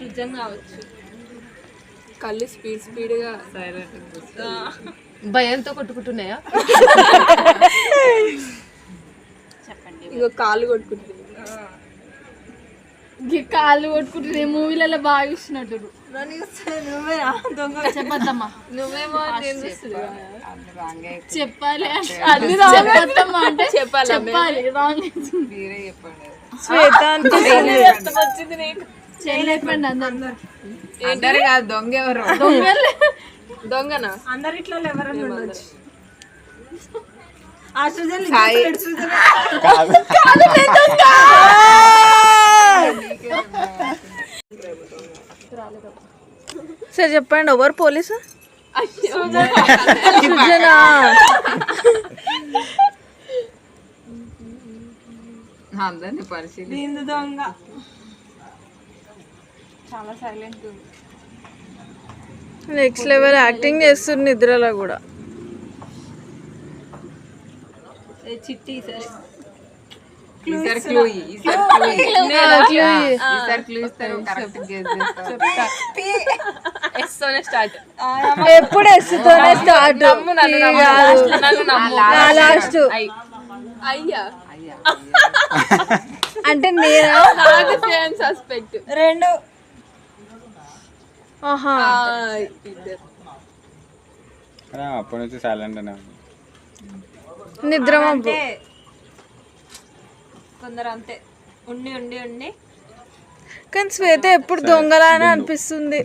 సృజన్ కావచ్చు. కళ్ళు స్పీడ్గా భయంతో కొట్టుకుంటున్నాయా? చెప్పండి. ఇగో కాళ్ళు కొట్టుకుంటుంది. కాళ్ళు కొట్టుకుంటున్నాయి. మూవీలలో బాగా ఇస్తున్నట్టు. చెప్పద్దమ్మా. నువ్వేమో చెప్పాలి చెప్పద్దమ్మా అంటే చెప్పాలి. శ్వేత వచ్చింది నీకు. చేయలేపండి అందరు కాదు, దొంగ ఎవరు? దొంగనా? అందరు ఇట్లా ఎవరన్నా ఉండొచ్చు. ఆ సృజన్ సరే చెప్పండి, ఎవరు పోలీసు? అందరినీ పరిశీలి. దొంగ చాలా సైలెంట్. నెక్స్ట్ లెవెల్ యాక్టింగ్ చేస్తుంది నిద్రలో కూడా. చిట్టి సరే ఈసారి క్లూ ఇస్తారు, కరెక్ట్ గెస్ చేస్తారు. స్టార్ట్. ఎప్పుడు ఎస్తోనే స్టార్ట్. లాస్ట్ అయ్యా అంటే నేనా? సస్పెక్ట్. రెండు. ఆహా, అప్పటి నుంచి సైలెంట్ అనే నిద్ర అంటే కొందరు అంతే ఉండి ఉండి ఉండి. కానీ శ్వేత ఎప్పుడు దొంగలానే అనిపిస్తుంది.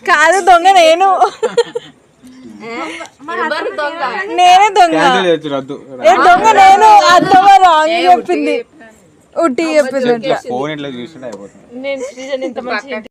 కాదు దొంగ నేను. నేనే దొంగ. దొంగ నేను. అత్తమ్మ రాంగ్ చెప్పింది, ఉట్టి చెప్పింది. ఫోన్ ఇట్లా చూస్తుంటే అయిపోతుంది. నేను